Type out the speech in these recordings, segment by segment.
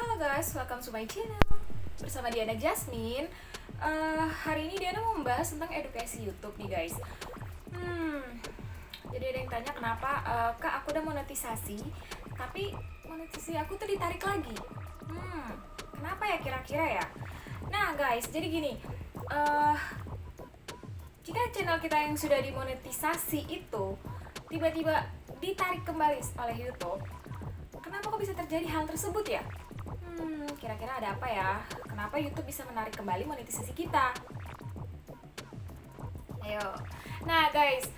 Halo guys, welcome to my channel. Bersama Diana Jasmine. Hari ini Diana mau membahas tentang edukasi YouTube nih guys. Jadi ada yang tanya kenapa Kak aku udah monetisasi, tapi monetisasi aku tuh ditarik lagi. Kenapa ya kira-kira ya? Nah guys, jadi gini. Jika channel kita yang sudah dimonetisasi itu tiba-tiba ditarik kembali oleh YouTube, kenapa kok bisa terjadi hal tersebut ya? Kira-kira ada apa ya? Kenapa YouTube bisa menarik kembali monetisasi kita? Ayo. Nah guys,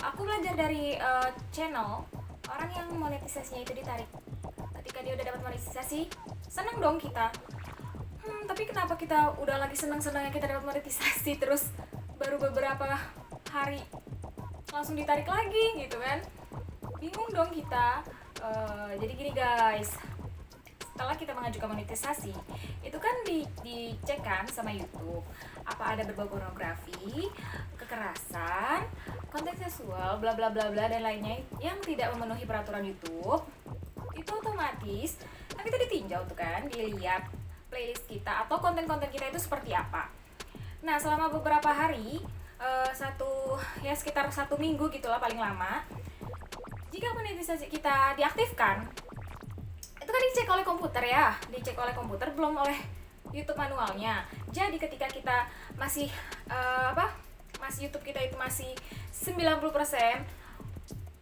aku belajar dari channel orang yang monetisasinya itu ditarik. Ketika dia udah dapat monetisasi, senang dong kita. Tapi kenapa kita udah lagi senang-senangnya kita dapat monetisasi, terus baru beberapa hari langsung ditarik lagi gitu kan? Bingung dong kita. Jadi gini guys, setelah kita mengajukan monetisasi, itu kan dicek kan sama YouTube apa ada berbau pornografi, kekerasan, konten seksual, bla bla bla bla dan lainnya yang tidak memenuhi peraturan YouTube. Itu otomatis kan kita ditinjau tuh kan, dilihat playlist kita atau konten-konten kita itu seperti apa. Nah selama beberapa hari, sekitar 1 minggu gitulah paling lama, jika monetisasi kita diaktifkan, itu kan dicek oleh komputer ya, belum oleh YouTube manualnya. Jadi ketika kita masih YouTube kita itu masih 90%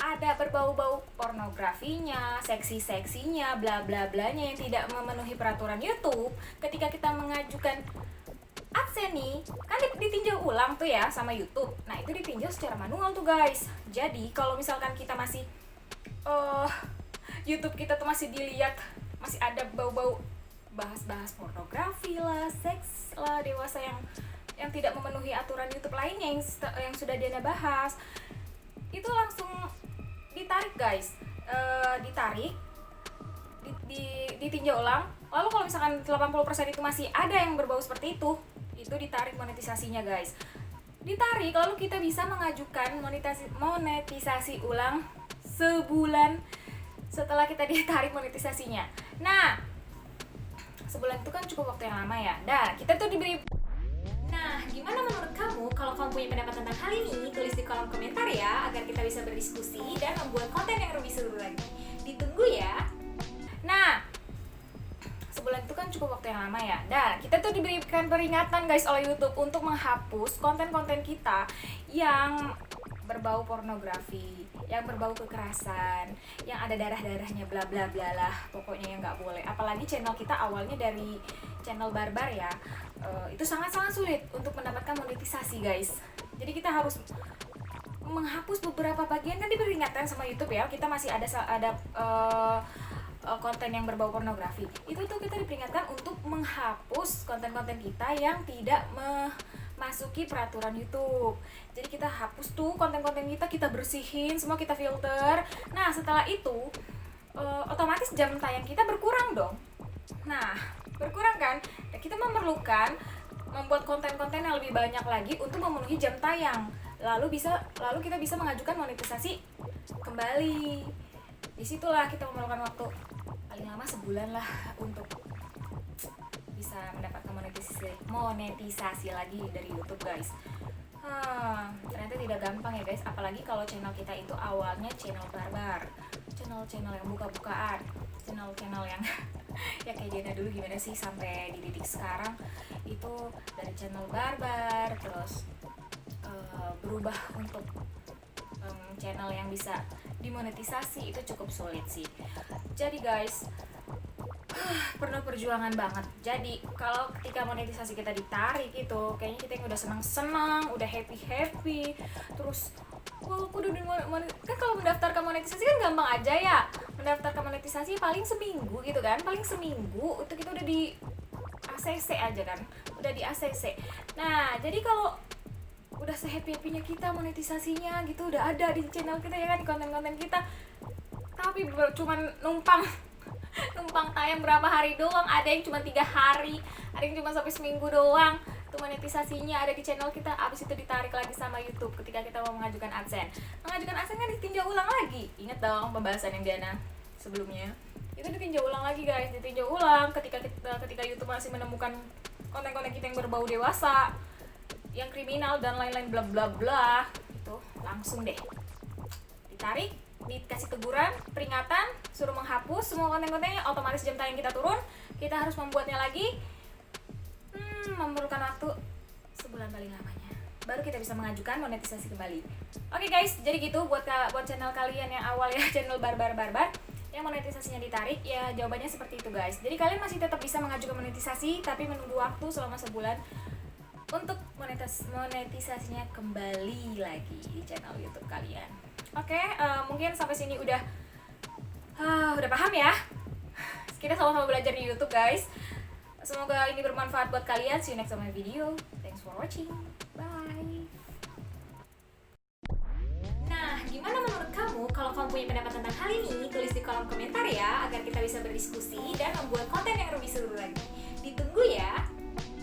ada berbau-bau pornografinya, seksi-seksinya, bla bla blanya yang tidak memenuhi peraturan YouTube, ketika kita mengajukan AdSense nih, kan ditinjau ulang tuh ya sama YouTube. Nah, itu ditinjau secara manual tuh guys. Jadi kalau misalkan kita masih YouTube kita tuh masih dilihat masih ada bau-bau bahas-bahas pornografi lah, seks lah, dewasa yang tidak memenuhi aturan YouTube lainnya yang sudah Diana bahas, itu langsung ditarik guys. Ditinjau ulang. Lalu kalau misalkan 80% itu masih ada yang berbau seperti itu ditarik monetisasinya guys. Ditarik, lalu kita bisa mengajukan monetisasi ulang sebulan setelah kita ditarik monetisasinya. Nah, sebulan itu kan cukup waktu yang lama ya. Nah, kita tuh diberi. Nah, gimana menurut kamu? Kalau kamu punya pendapat tentang hal ini, tulis di kolom komentar ya, agar kita bisa berdiskusi dan membuat konten yang lebih seru lagi. Ditunggu ya. Nah, sebulan itu kan cukup waktu yang lama ya. Nah, kita tuh diberikan peringatan guys oleh YouTube untuk menghapus konten-konten kita yang berbau pornografi, yang berbau kekerasan, yang ada darah-darahnya bla bla bla lah, pokoknya yang nggak boleh. Apalagi channel kita awalnya dari channel barbar ya, itu sangat-sangat sulit untuk mendapatkan monetisasi guys. Jadi kita harus menghapus beberapa bagian, kan diperingatkan sama YouTube ya, kita masih ada konten yang berbau pornografi. Itu tuh kita diperingatkan untuk menghapus konten-konten kita yang tidak memasuki peraturan YouTube. Jadi kita hapus tuh konten-konten kita bersihin, semua kita filter. Nah setelah itu otomatis jam tayang kita berkurang dong. Nah berkurang kan, nah, kita memerlukan membuat konten-konten yang lebih banyak lagi untuk memenuhi jam tayang. Lalu kita bisa mengajukan monetisasi kembali. Disitulah kita memerlukan waktu paling lama sebulan lah untuk bisa mendapatkan monetisasi lagi dari YouTube guys. Ternyata tidak gampang ya guys, apalagi kalau channel kita itu awalnya channel barbar, channel yang buka-bukaan, channel yang ya kayak Diana dulu gimana sih sampai di titik sekarang itu dari channel barbar terus berubah untuk channel yang bisa dimonetisasi, itu cukup sulit sih. Jadi guys, perlu perjuangan banget. Jadi kalau ketika monetisasi kita ditarik itu kayaknya kita yang udah senang-senang, udah happy, terus aku udah kan kalau mendaftarkan monetisasi kan gampang aja ya. Mendaftarkan monetisasi paling seminggu gitu kan, itu kita udah di ACC aja kan, udah di ACC. Nah jadi kalau udah sehappy-happynya kita monetisasinya gitu udah ada di channel kita ya kan, di konten-konten kita, tapi cuman numpang tayang berapa hari doang, ada yang cuma 3 hari, ada yang cuma sampai seminggu doang tuh monetisasinya ada di channel kita. Abis itu ditarik lagi sama YouTube ketika kita mau mengajukan AdSense kan ditinjau ulang lagi. Ingat dong pembahasan yang Diana sebelumnya, itu ditinjau ulang lagi lagi guys, ditinjau ulang ketika YouTube masih menemukan konten-konten kita yang berbau dewasa, yang kriminal dan lain-lain bla bla bla, itu langsung deh ditarik, dikasih teguran, peringatan, suruh menghapus semua konten-kontennya. Otomatis jam tayang kita turun, kita harus membuatnya lagi. Memerlukan waktu sebulan paling lamanya, baru kita bisa mengajukan monetisasi kembali. Oke guys, jadi gitu buat channel kalian yang awal ya, channel barbar yang monetisasinya ditarik, ya jawabannya seperti itu guys. Jadi kalian masih tetap bisa mengajukan monetisasi, tapi menunggu waktu selama sebulan untuk monetisasinya kembali lagi di channel YouTube kalian. Oke, mungkin sampai sini udah paham ya. Kita sama-sama belajar di YouTube guys. Semoga ini bermanfaat buat kalian. See you next on my video. Thanks for watching. Bye. Nah, gimana menurut kamu? Kalau kamu punya pendapat tentang hal ini, tulis di kolom komentar ya, agar kita bisa berdiskusi dan membuat konten yang lebih seru lagi.